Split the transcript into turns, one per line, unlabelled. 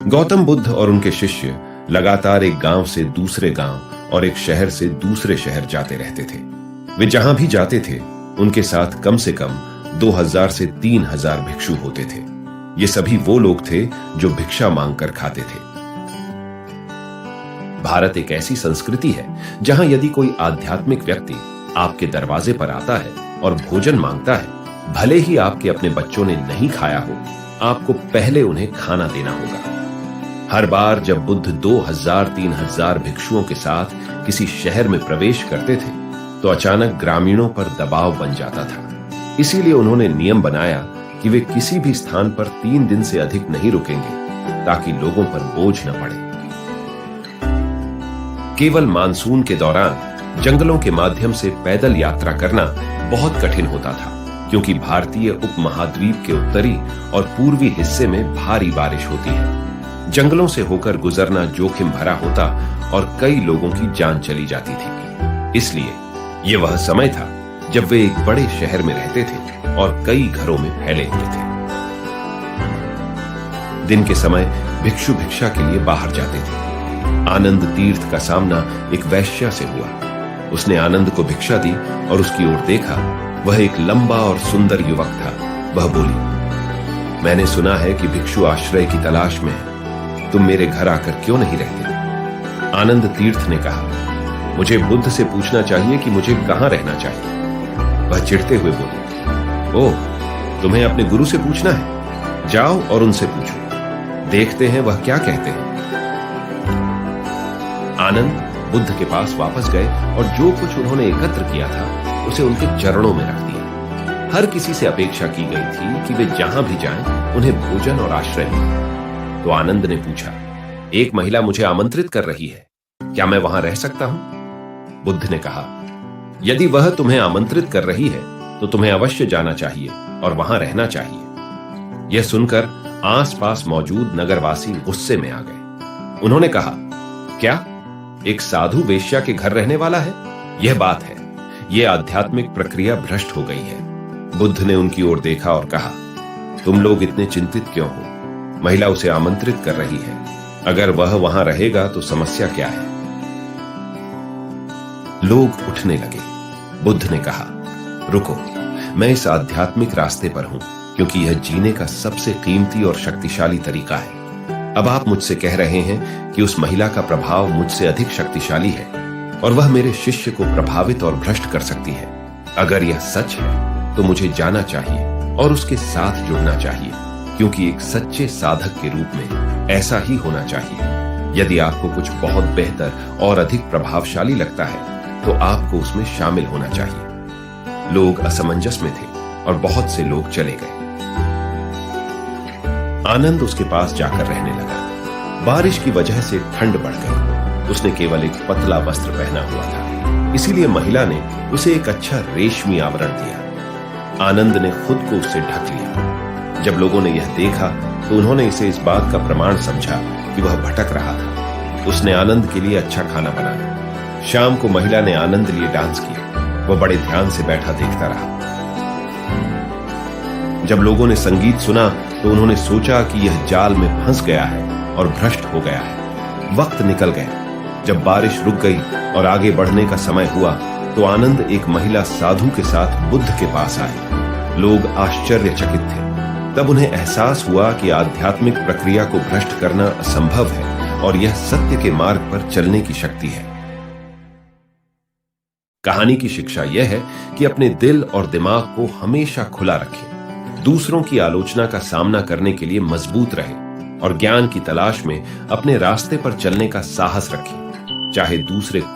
गौतम बुद्ध और उनके शिष्य लगातार एक गांव से दूसरे गांव और एक शहर से दूसरे शहर जाते रहते थे। वे जहां भी जाते थे उनके साथ कम से कम 2000 से 3000 भिक्षु होते थे। ये सभी वो लोग थे जो भिक्षा मांगकर खाते थे। भारत एक ऐसी संस्कृति है जहां यदि कोई आध्यात्मिक व्यक्ति आपके दरवाजे पर आता है और भोजन मांगता है, भले ही आपके अपने बच्चों ने नहीं खाया हो, आपको पहले उन्हें खाना देना होगा। हर बार जब बुद्ध 2000-3000 भिक्षुओं के साथ किसी शहर में प्रवेश करते थे तो अचानक ग्रामीणों पर दबाव बन जाता था। इसीलिए उन्होंने नियम बनाया कि वे किसी भी स्थान पर 3 दिन से अधिक नहीं रुकेंगे ताकि लोगों पर बोझ न पड़े। केवल मानसून के दौरान जंगलों के माध्यम से पैदल यात्रा करना बहुत कठिन होता था, क्योंकि भारतीय उपमहाद्वीप के उत्तरी और पूर्वी हिस्से में भारी बारिश होती है। जंगलों से होकर गुजरना जोखिम भरा होता और कई लोगों की जान चली जाती थी। इसलिए यह वह समय था जब वे एक बड़े शहर में रहते थे और कई घरों में फैले हुए थे। दिन के समय भिक्षु भिक्षा के लिए बाहर जाते थे। आनंद तीर्थ का सामना एक वैश्या से हुआ। उसने आनंद को भिक्षा दी और उसकी ओर देखा। वह एक लंबा और सुंदर युवक था। वह बोली, मैंने सुना है कि भिक्षु आश्रय की तलाश में है। तुम मेरे घर आकर क्यों नहीं रहते? आनंद तीर्थ ने कहा, मुझे बुद्ध से पूछना चाहिए कि मुझे कहां रहना चाहिए। वह चिढ़ते हुए बोली, ओह, तुम्हें अपने गुरु से पूछना है? जाओ और उनसे पूछो, देखते हैं वह क्या कहते हैं। आनंद बुद्ध के पास वापस गए और जो कुछ उन्होंने एकत्र किया था उसे उनके चरणों में रख दिया। हर किसी से अपेक्षा की गई थी कि वे जहां भी जाएं उन्हें भोजन और आश्रय मिले। तो आनंद ने पूछा, एक महिला मुझे आमंत्रित कर रही है, क्या मैं वहां रह सकता हूं? बुद्ध ने कहा, यदि वह तुम्हें आमंत्रित कर रही है तो तुम्हें अवश्य जाना चाहिए और वहां रहना चाहिए। यह सुनकर आसपास मौजूद नगरवासी गुस्से में आ गए। उन्होंने कहा, क्या एक साधु वेश्या के घर रहने वाला है? यह बात है, यह आध्यात्मिक प्रक्रिया भ्रष्ट हो गई है। बुद्ध ने उनकी ओर देखा और कहा, तुम लोग इतने चिंतित क्यों हो? महिला उसे आमंत्रित कर रही है। अगर वह वहां रहेगा तो समस्या क्या है? लोग उठने लगे। बुद्ध ने कहा, रुको, मैं इस आध्यात्मिक रास्ते पर हूं क्योंकि यह जीने का सबसे कीमती और शक्तिशाली तरीका है। अब आप मुझसे कह रहे हैं कि उस महिला का प्रभाव मुझसे अधिक शक्तिशाली है और वह मेरे शिष्य को प्रभावित और भ्रष्ट कर सकती है। अगर यह सच है तो मुझे जाना चाहिए और उसके साथ जुड़ना चाहिए, क्योंकि एक सच्चे साधक के रूप में ऐसा ही होना चाहिए। यदि आपको कुछ बहुत बेहतर और अधिक प्रभावशाली लगता है तो आपको उसमें शामिल होना चाहिए। लोग असमंजस में थे और बहुत से लोग चले गए। आनंद उसके पास जाकर रहने लगा। बारिश की वजह से ठंड बढ़ गई। उसने केवल एक पतला वस्त्र पहना हुआ था, इसीलिए महिला ने उसे एक अच्छा रेशमी आवरण दिया। आनंद ने खुद को उससे ढक लिया। जब लोगों ने यह देखा तो उन्होंने इसे इस बात का प्रमाण समझा कि वह भटक रहा था। उसने आनंद के लिए अच्छा खाना बनाया। शाम को महिला ने आनंद लिए डांस किया। वह बड़े ध्यान से बैठा देखता रहा। जब लोगों ने संगीत सुना तो उन्होंने सोचा कि यह जाल में फंस गया है और भ्रष्ट हो गया है। वक्त निकल गया। जब बारिश रुक गई और आगे बढ़ने का समय हुआ तो आनंद एक महिला साधु के साथ बुद्ध के पास आए। लोग आश्चर्यचकित थे। तब उन्हें एहसास हुआ कि आध्यात्मिक प्रक्रिया को भ्रष्ट करना असंभव है और यह सत्य के मार्ग पर चलने की शक्ति है। कहानी की शिक्षा यह है कि अपने दिल और दिमाग को हमेशा खुला रखें। दूसरों की आलोचना का सामना करने के लिए मजबूत रहें और ज्ञान की तलाश में अपने रास्ते पर चलने का साहस रखें, चाहे दूसरे